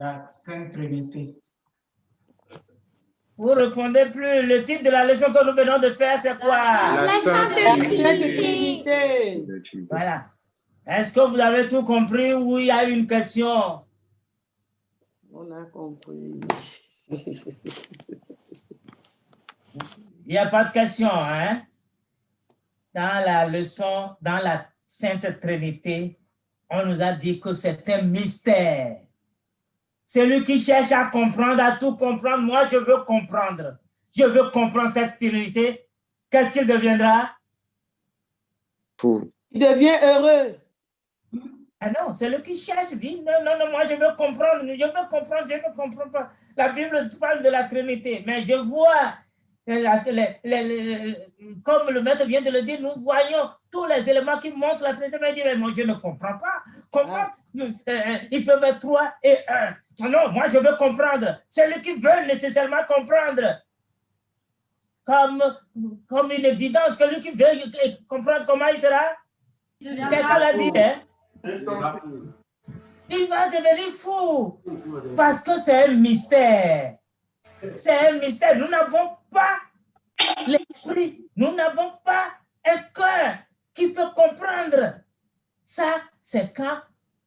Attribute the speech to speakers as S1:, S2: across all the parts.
S1: La Sainte Trinité.
S2: Vous ne répondez plus. Le titre de la leçon que nous venons de faire, c'est quoi?
S3: La Sainte
S4: Trinité.
S2: Voilà. Est-ce que vous avez tout compris ou il y a une question?
S4: On a compris.
S2: Il n'y a pas de question, hein? Dans la leçon, dans la Sainte Trinité, on nous a dit que c'est un mystère. Celui qui cherche à comprendre, à tout comprendre, moi je veux comprendre. Je veux comprendre cette Trinité. Qu'est-ce qu'il deviendra?
S4: Il devient heureux.
S2: Ah non, celui qui cherche dit non, non, non, moi je veux comprendre, je veux comprendre, je ne comprends pas. La Bible parle de la Trinité, mais je vois, comme le maître vient de le dire, nous voyons tous les éléments qui montrent la Trinité, mais il dit, mais moi je ne comprends pas. Comment ils peuvent être 3 et 1? Non, moi je veux comprendre. Celui qui veut nécessairement comprendre. Comme une évidence, celui qui veut comprendre comment il sera. Quelqu'un l'a dit, hein? Il va devenir fou parce que c'est un mystère. C'est un mystère. Nous n'avons pas l'esprit, nous n'avons pas un cœur qui peut comprendre. Ça, c'est quand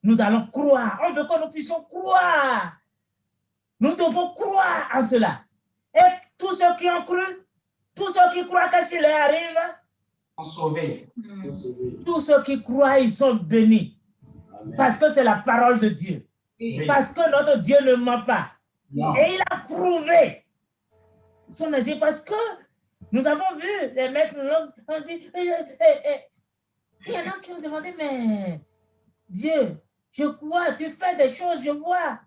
S2: nous allons croire. On veut que nous puissions croire. Nous devons croire en cela. Et tous ceux qui ont cru, tous ceux qui croient que s'il leur arrive,
S1: sont sauvés.
S2: Tous ceux qui croient, ils sont bénis. Parce que c'est la parole de Dieu.
S1: Oui.
S2: Parce que notre Dieu ne ment pas.
S1: Non.
S2: Et il a prouvé son asie. Parce que nous avons vu les maîtres, on dit, il y en a qui ont demandé, mais Dieu, je crois, tu fais des choses, je vois.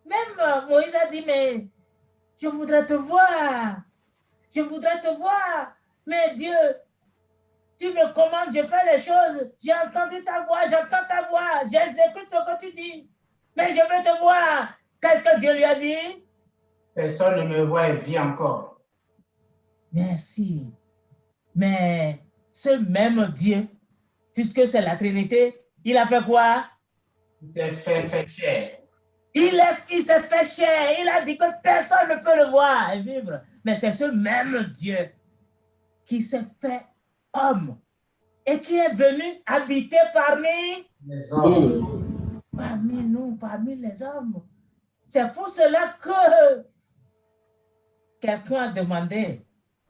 S2: Même Moïse a dit, mais je voudrais te voir. Je voudrais te voir. Mais Dieu, tu me commandes, je fais les choses. J'ai entendu ta voix, j'entends ta voix. J'exécute ce que tu dis. Mais je veux te voir. Qu'est-ce que Dieu lui a dit?
S1: Personne ne me voit et vit encore.
S2: Merci. Mais ce même Dieu, puisque c'est la Trinité, il a fait quoi?
S1: Il s'est fait chair.
S2: Il s'est fait chair. Il a dit que personne ne peut le voir et vivre. Mais c'est ce même Dieu qui s'est fait homme et qui est venu habiter parmi
S1: Les hommes.
S2: Parmi nous, parmi les hommes. C'est pour cela que quelqu'un a demandé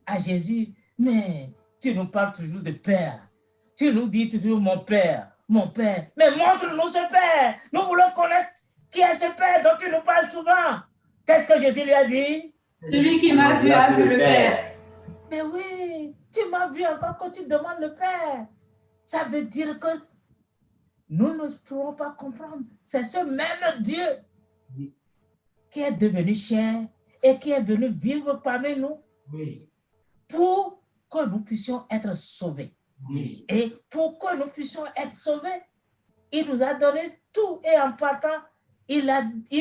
S2: à Jésus, mais tu nous parles toujours de Père. Tu nous dis toujours mon Père, mon Père. Mais montre-nous ce Père. Nous voulons connaître qui est ce Père dont tu nous parles souvent. Qu'est-ce que Jésus lui a dit?
S3: Celui qui m'a vu a vu le Père.
S2: Mais oui, tu m'as vu encore quand tu demandes le Père. Ça veut dire que nous ne pourrons pas comprendre. C'est ce même Dieu qui est devenu chair et qui est venu vivre parmi nous pour que nous puissions être sauvés. Et pour que nous puissions être sauvés, il nous a donné tout et en partant, il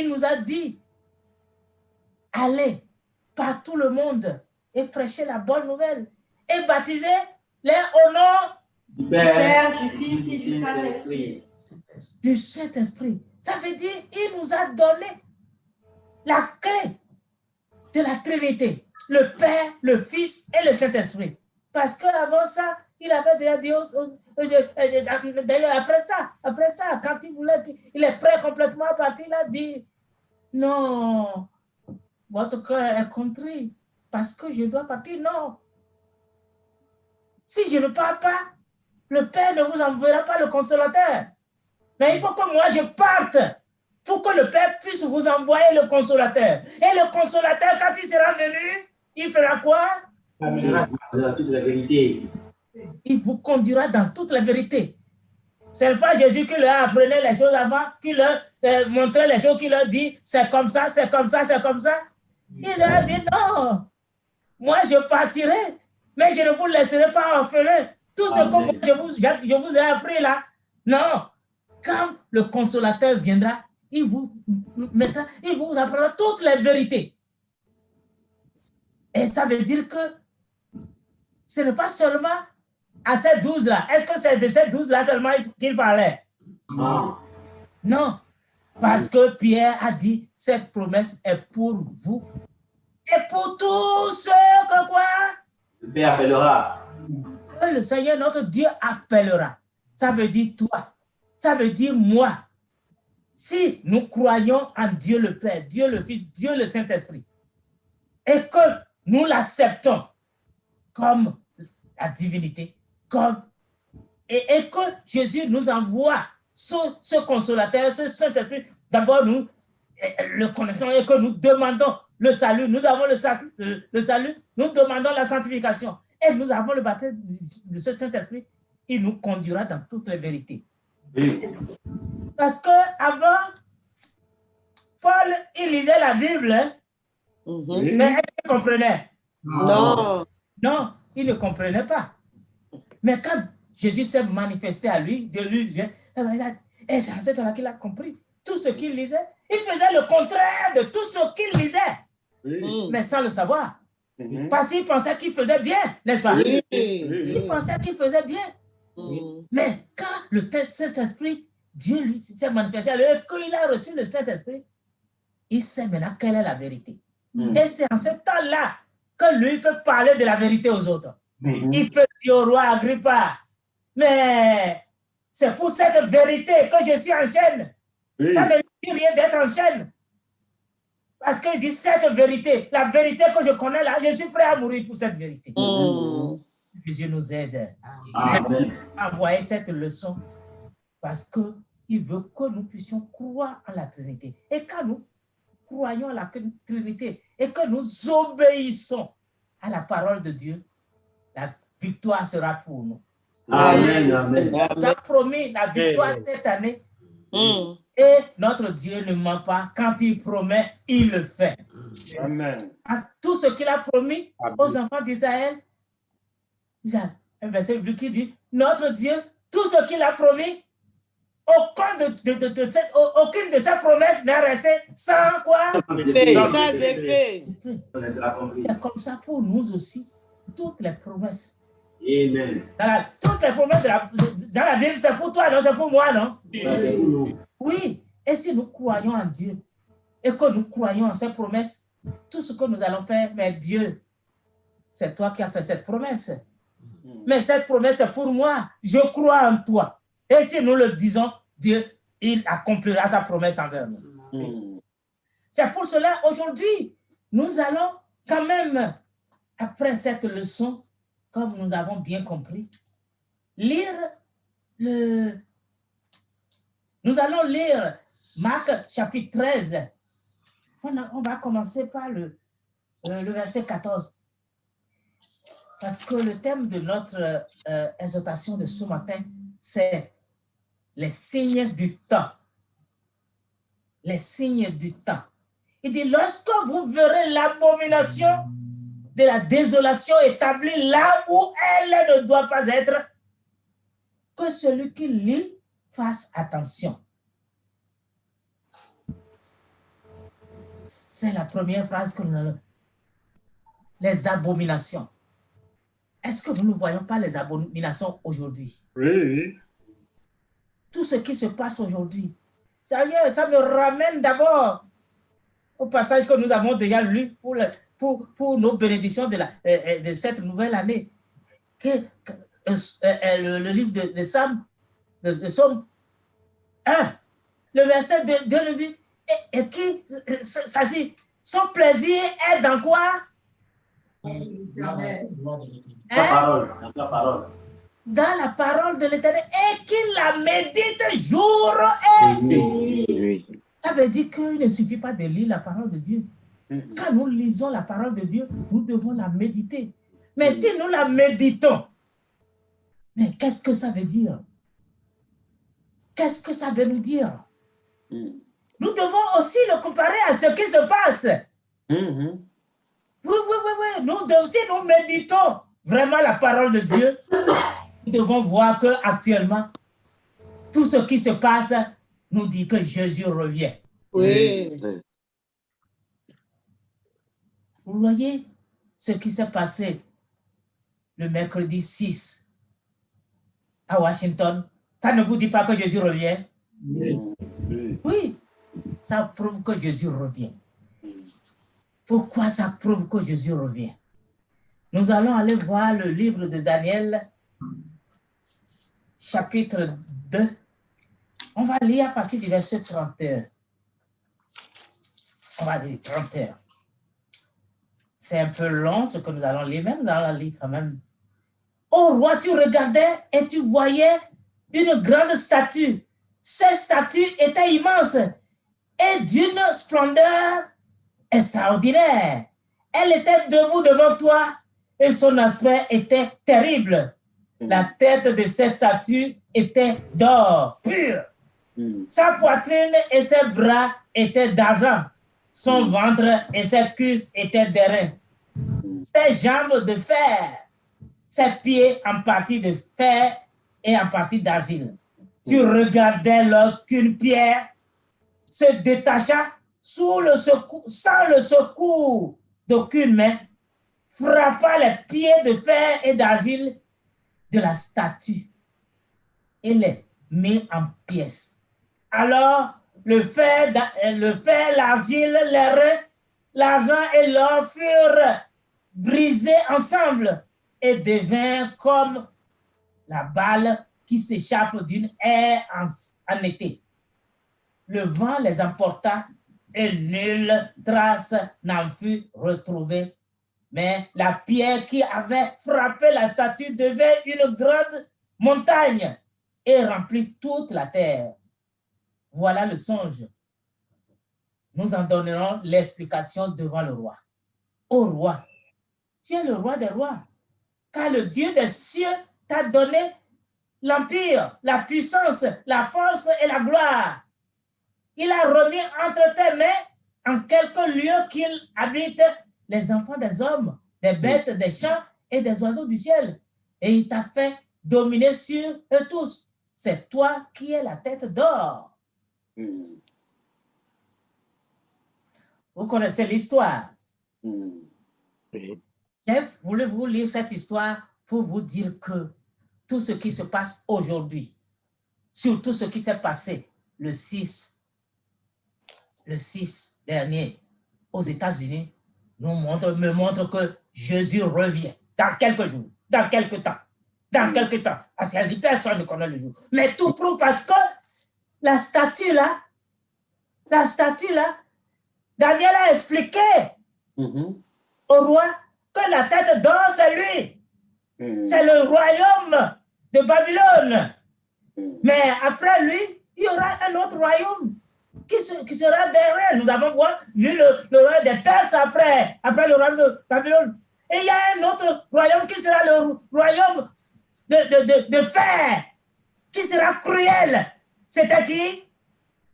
S2: nous a dit, allez par tout le monde et prêcher la bonne nouvelle et baptiser-les au nom
S3: Du Père, du Fils et du Saint-Esprit.
S2: Du Saint-Esprit. Ça veut dire il nous a donné la clé de la Trinité, le Père, le Fils et le Saint-Esprit. Parce qu'avant ça, il avait déjà dit, d'ailleurs après ça, quand il voulait, il est prêt complètement à partir, il a dit, non, votre cœur est contrit parce que je dois partir. Non. Si je ne pars pas, le Père ne vous enverra pas le consolateur. Mais il faut que moi je parte pour que le Père puisse vous envoyer le consolateur. Et le consolateur, quand il sera venu, il fera quoi?
S3: Dans toute la vérité.
S2: Il vous conduira dans toute la vérité. Ce n'est pas Jésus qui leur apprenait les choses avant, qui leur montrait les choses, qui leur dit c'est comme ça, c'est comme ça, c'est comme ça. Il leur a dit non, moi je partirai, mais je ne vous laisserai pas orphelin. Tout ce que je vous ai appris là, non. Quand le consolateur viendra, il vous mettra, il vous apprendra toutes les vérités. Et ça veut dire que ce n'est pas seulement à ces 12 là. Est-ce que c'est de ces 12 là seulement qu'il parlait?
S3: Non.
S2: Non. Parce que Pierre a dit, cette promesse est pour vous et pour tous ceux que quoi?
S3: Le Père appellera.
S2: Que le Seigneur notre Dieu appellera. Ça veut dire toi. Ça veut dire moi. Si nous croyons en Dieu le Père, Dieu le Fils, Dieu le Saint-Esprit, et que nous l'acceptons comme la divinité, et que Jésus nous envoie ce consolateur, ce Saint-Esprit, d'abord nous le connaissons et que nous demandons le salut, nous avons le salut, nous demandons la sanctification et nous avons le baptême de ce Saint-Esprit, il nous conduira dans toutes les vérités.
S3: Oui.
S2: Parce que avant, Paul, il lisait la Bible, hein? Mais est-ce qu'il comprenait?
S4: Non.
S2: Non, il ne comprenait pas. Mais quand Jésus s'est manifesté à lui, de lui, et c'est à ce temps-là qu'il a compris tout ce qu'il lisait. Il faisait le contraire de tout ce qu'il lisait, mais sans le savoir. Parce qu'il pensait qu'il faisait bien, n'est-ce pas? Il pensait qu'il faisait bien. Mais quand le Saint-Esprit, Dieu lui s'est manifesté à lui, et qu'il a reçu le Saint-Esprit, il sait maintenant quelle est la vérité. Et c'est en ce temps-là que lui peut parler de la vérité aux autres. Il peut dire au roi Agrippa, mais c'est pour cette vérité que je suis en chaîne. Ça ne dit rien d'être en chaîne. Parce qu'il dit cette vérité, la vérité que je connais là, je suis prêt à mourir pour cette vérité. Que Dieu nous aide à envoyer cette leçon parce qu'il veut que nous puissions croire en la Trinité. Et quand nous croyons à la Trinité et que nous obéissons à la parole de Dieu, la victoire sera pour nous.
S3: Amen. Amen.
S2: Il a promis la victoire cette année. Et notre Dieu ne ment pas. Quand il promet, il le fait.
S5: Amen.
S2: À tout ce qu'il a promis aux enfants d'Israël, il y a un verset biblique qui dit, notre Dieu, tout ce qu'il a promis, aucune de ses promesses n'est restée sans quoi?
S4: Sans effet.
S2: C'est comme ça pour nous aussi, toutes les promesses.
S3: Amen.
S2: Toutes les promesses dans la Bible, c'est pour toi, non? C'est pour moi, non? Oui. Et si nous croyons en Dieu et que nous croyons en ces promesses, tout ce que nous allons faire, mais Dieu, c'est toi qui as fait cette promesse. Mais cette promesse, c'est pour moi. Je crois en toi. Et si nous le disons, Dieu, il accomplira sa promesse envers nous. C'est pour cela, aujourd'hui, nous allons quand même, après cette leçon, comme nous avons bien compris, lire nous allons lire Marc chapitre 13. On va commencer par le verset 14. Parce que le thème de notre exhortation de ce matin, c'est les signes du temps. Les signes du temps. Il dit, lorsque vous verrez l'abomination de la désolation établie là où elle ne doit pas être, que celui qui lit fasse attention. C'est la première phrase que nous avons. Les abominations. Est-ce que nous ne voyons pas les abominations aujourd'hui?
S5: Oui.
S2: Tout ce qui se passe aujourd'hui. Ça me ramène d'abord au passage que nous avons déjà lu pour nos bénédictions de cette nouvelle année. Le livre de Psaume, de Somme 1, le verset 2 nous dit, et qui, ça dit, son plaisir est dans quoi?
S3: La parole.
S2: Dans la parole de l'Éternel, et qu'il la médite jour et nuit. Ça veut dire qu'il ne suffit pas de lire la parole de Dieu. Quand nous lisons la parole de Dieu, nous devons la méditer. Mais si nous la méditons, mais qu'est-ce que ça veut dire? Qu'est-ce que ça veut nous dire? Nous devons aussi le comparer à ce qui se passe. Oui. Si nous méditons vraiment la parole de Dieu, nous devons voir qu'actuellement, tout ce qui se passe nous dit que Jésus revient.
S4: Oui.
S2: Vous voyez ce qui s'est passé le mercredi 6 à Washington. Ça ne vous dit pas que Jésus revient? Oui. Ça prouve que Jésus revient. Pourquoi ça prouve que Jésus revient? Nous allons aller voir le livre de Daniel, chapitre 2. On va lire à partir du verset 31. On va lire 31. C'est un peu long ce que nous allons lire, mais nous allons lire quand même. Ô roi, tu regardais et tu voyais une grande statue. Cette statue était immense et d'une splendeur extraordinaire. Elle était debout devant toi et son aspect était terrible. La tête de cette statue était d'or pur. Sa poitrine et ses bras étaient d'argent. Son ventre et ses cuisses étaient d'airain. Ses jambes de fer. Ses pieds en partie de fer et en partie d'argile. Tu regardais lorsqu'une pierre se détacha sans le secours d'aucune main, frappa les pieds de fer et d'argile de la statue et les mit en pièces. Alors, le fer, l'argile, les reins, l'argent et l'or furent brisés ensemble et devinrent comme la balle qui s'échappe d'une haie en été. Le vent les emporta et nulle trace n'en fut retrouvée. Mais la pierre qui avait frappé la statue devint une grande montagne et remplit toute la terre. Voilà le songe. Nous en donnerons l'explication devant le roi. Ô roi, tu es le roi des rois, car le Dieu des cieux t'a donné l'empire, la puissance, la force et la gloire. Il a remis entre tes mains, en quelques lieux qu'il habite, les enfants des hommes, des bêtes, des champs et des oiseaux du ciel. Et il t'a fait dominer sur eux tous. C'est toi qui es la tête d'or. Vous connaissez l'histoire. J'ai voulu vous lire cette histoire pour vous dire que tout ce qui se passe aujourd'hui, surtout ce qui s'est passé le 6 dernier aux États-Unis, me montre que Jésus revient dans quelques jours, dans quelques temps. Parce qu'elle dit personne ne connaît le jour. Mais tout prouve parce que la statue là, Daniel a expliqué au roi que la tête d'or, c'est lui. C'est le royaume de Babylone. Mais après lui, il y aura un autre royaume qui sera derrière. Nous avons vu le royaume des Perses après le royaume de Babylone. Et il y a un autre royaume qui sera le royaume de fer, qui sera cruel. C'était qui?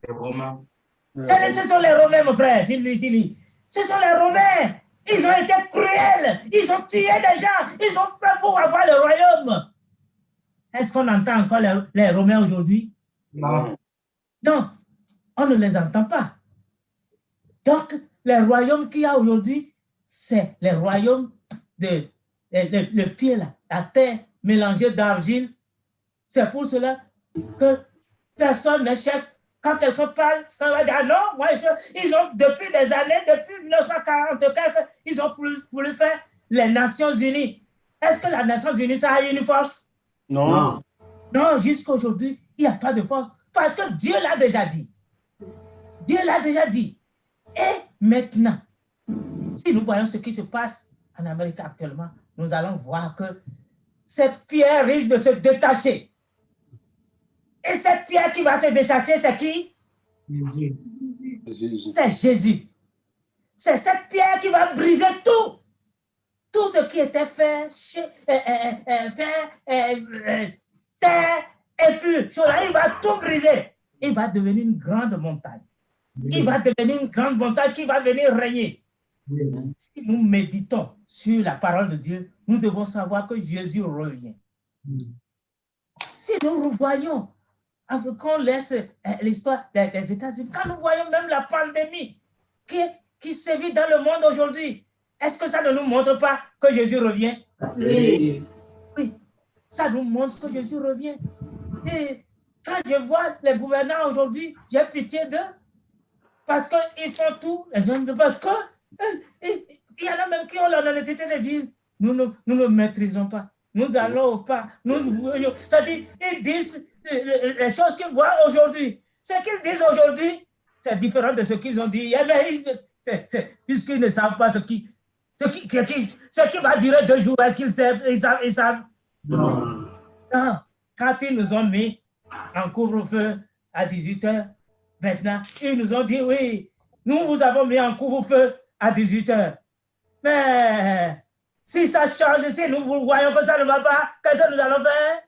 S1: Les Romains.
S2: Ce sont les Romains, mon frère. Dis-lui. Ce sont les Romains. Ils ont été cruels. Ils ont tué des gens. Ils ont fait pour avoir le royaume. Est-ce qu'on entend encore les Romains aujourd'hui?
S1: Non.
S2: Non, on ne les entend pas. Donc, les royaumes qu'il y a aujourd'hui, c'est les royaumes le pied, là, la terre mélangée d'argile. C'est pour cela que personne n'est chef. Quand quelqu'un parle, on va dire non, ils ont depuis des années, depuis 1940, ils ont voulu faire les Nations Unies. Est-ce que les Nations Unies, ça a une force?
S3: Non.
S2: Non, jusqu'à aujourd'hui, il n'y a pas de force. Parce que Dieu l'a déjà dit. Dieu l'a déjà dit. Et maintenant, si nous voyons ce qui se passe en Amérique actuellement, nous allons voir que cette pierre risque de se détacher. Et cette pierre qui va se détacher, c'est qui?
S1: Jésus.
S2: C'est Jésus. C'est cette pierre qui va briser tout. Tout ce qui était fait, terre et puis, il va tout briser. Il va devenir une grande montagne. Il va devenir une grande montagne qui va venir régner. Si nous méditons sur la parole de Dieu, nous devons savoir que Jésus revient. Si nous voyons, qu'on laisse l'histoire des États-Unis, quand nous voyons même la pandémie qui sévit dans le monde aujourd'hui, est-ce que ça ne nous montre pas que Jésus revient?
S1: Oui.
S2: Oui, ça nous montre que Jésus revient. Et quand je vois les gouvernants aujourd'hui, j'ai pitié d'eux. Parce qu'ils font tout, les gens, parce que il y en a même qui ont l'honnêteté de dire, nous ne maîtrisons pas. Nous allons pas. C'est-à-dire, ils disent les choses qu'ils voient aujourd'hui. Ce qu'ils disent aujourd'hui, c'est différent de ce qu'ils ont dit hier. Mais puisqu'ils ne savent pas ce qui va durer 2 jours, est-ce qu'ils savent? Ils savent.
S3: Non.
S2: Non. Quand ils nous ont mis en couvre-feu à 18h, maintenant, ils nous ont dit, oui, nous vous avons mis en couvre-feu à 18h. Mais si ça change, si nous voyons que ça ne va pas, qu'est-ce que nous allons faire?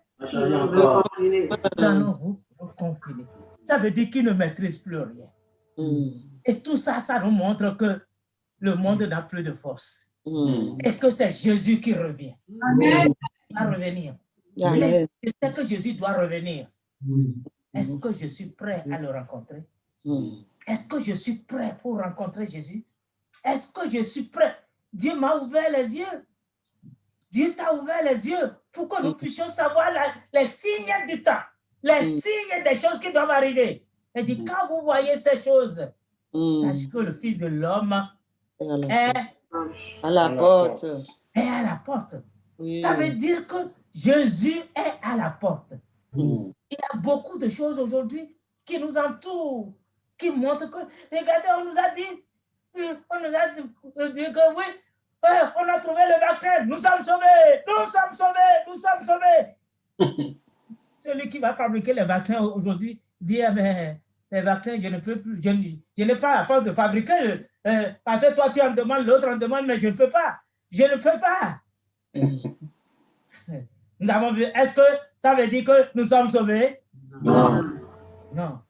S2: Nous allons vous confiner. Ça veut dire qu'ils ne maîtrisent plus rien. Et tout ça, ça nous montre que le monde n'a plus de force. Et que c'est Jésus qui revient.
S1: Amen.
S2: Il va revenir.
S4: Amen.
S2: Mais c'est que Jésus doit revenir. Est-ce que je suis prêt à le rencontrer? Est-ce que je suis prêt pour rencontrer Jésus? Est-ce que je suis prêt? Dieu m'a ouvert les yeux. Dieu t'a ouvert les yeux pour que nous puissions savoir les signes du temps, les signes des choses qui doivent arriver. Il dit, quand vous voyez ces choses, sachez que le Fils de l'homme est
S4: à la porte.
S2: Est à la porte.
S4: Oui.
S2: Ça veut dire que Jésus est à la porte. Il y a beaucoup de choses aujourd'hui qui nous entourent, qui montrent que, regardez, on nous a dit que oui, on a trouvé le vaccin, nous sommes sauvés, nous sommes sauvés, nous sommes sauvés. Celui qui va fabriquer les vaccins aujourd'hui dit, mais les vaccins, je ne peux plus, je n'ai pas la force de fabriquer, parce que toi tu en demandes, l'autre en demande, mais je ne peux pas. Je ne peux pas. Nous avons vu, est-ce que ça veut dire que nous sommes sauvés?
S3: Non.
S2: Non.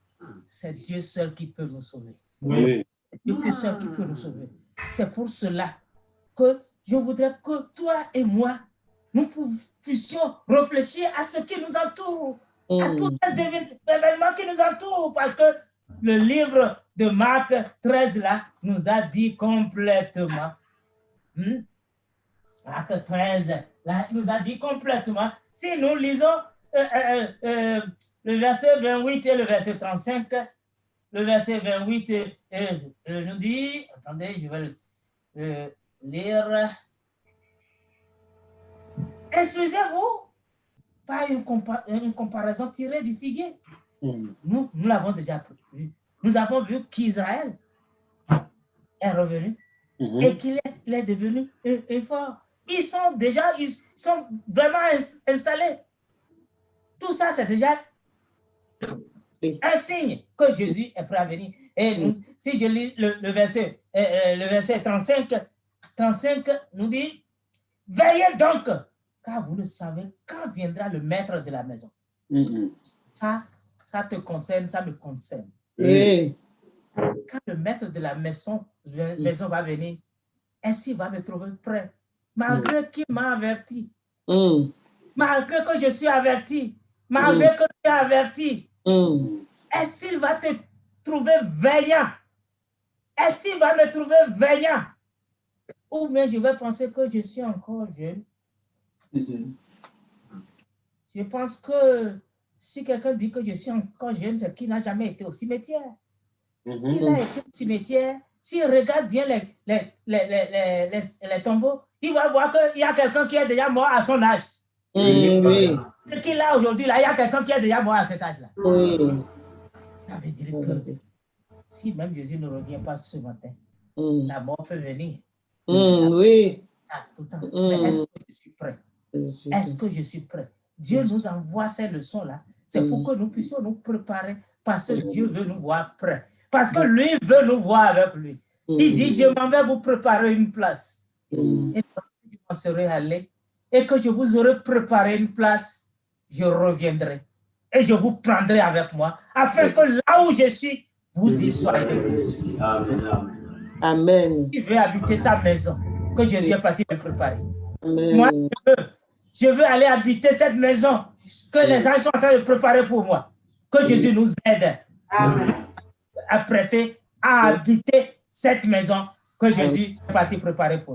S2: C'est Dieu seul qui peut nous sauver.
S3: Oui.
S2: C'est Dieu seul qui peut nous sauver. C'est pour cela que je voudrais que toi et moi, nous puissions réfléchir à ce qui nous entoure, à tous les événements qui nous entourent, parce que le livre de Marc 13, là, nous a dit complètement. Marc 13, là, nous a dit complètement. Si nous lisons le verset 28 et le verset 35, le verset 28 nous dit, attendez, je vais le lire. Instruisez-vous par une comparaison tirée du figuier. Nous l'avons déjà vu. Nous avons vu qu'Israël est revenu et qu'il est devenu fort. Ils sont vraiment installés. Tout ça, c'est déjà un signe que Jésus est prêt à venir. Et nous, si je lis le verset 35 nous dit, veillez donc, car vous ne savez quand viendra le maître de la maison. Ça te concerne, ça me concerne.
S4: Oui.
S2: Quand le maître de la maison va venir, est-ce qu'il va me trouver prêt? Malgré qu'il m'a averti, malgré que je suis averti, malgré que tu es averti, est-ce qu'il va te trouver veillant? Est-ce qu'il va me trouver veillant? Ou bien je vais penser que je suis encore jeune. Je pense que si quelqu'un dit que je suis encore jeune, c'est qu'il n'a jamais été au cimetière. S'il a été au cimetière, s'il regarde bien les tombeaux, il va voir qu'il y a quelqu'un qui est déjà mort à son âge.
S4: Oui.
S2: Ce qu'il a aujourd'hui, là, il y a quelqu'un qui est déjà mort à cet âge-là.
S4: Oui.
S2: Ça veut dire que si même Jésus ne revient pas ce matin, la mort peut venir.
S4: Oui.
S2: Tout le temps. Mais est-ce que je suis prêt? Est-ce que je suis prêt? Dieu nous envoie ces leçons-là. C'est pour que nous puissions nous préparer parce que Dieu veut nous voir prêts. Parce que lui veut nous voir avec lui. Il dit, je m'en vais vous préparer une place. Et quand je m'en serai allé et que je vous aurai préparé une place, je reviendrai. Et je vous prendrai avec moi afin que là où je suis, vous y soyez.
S4: Amen.
S2: Il veut habiter sa maison que Jésus est parti me préparer.
S4: Amen.
S2: Moi, je veux aller habiter cette maison que les gens sont en train de préparer pour moi. Que Jésus nous aide à prêter, à habiter cette maison que Jésus est parti préparer pour nous.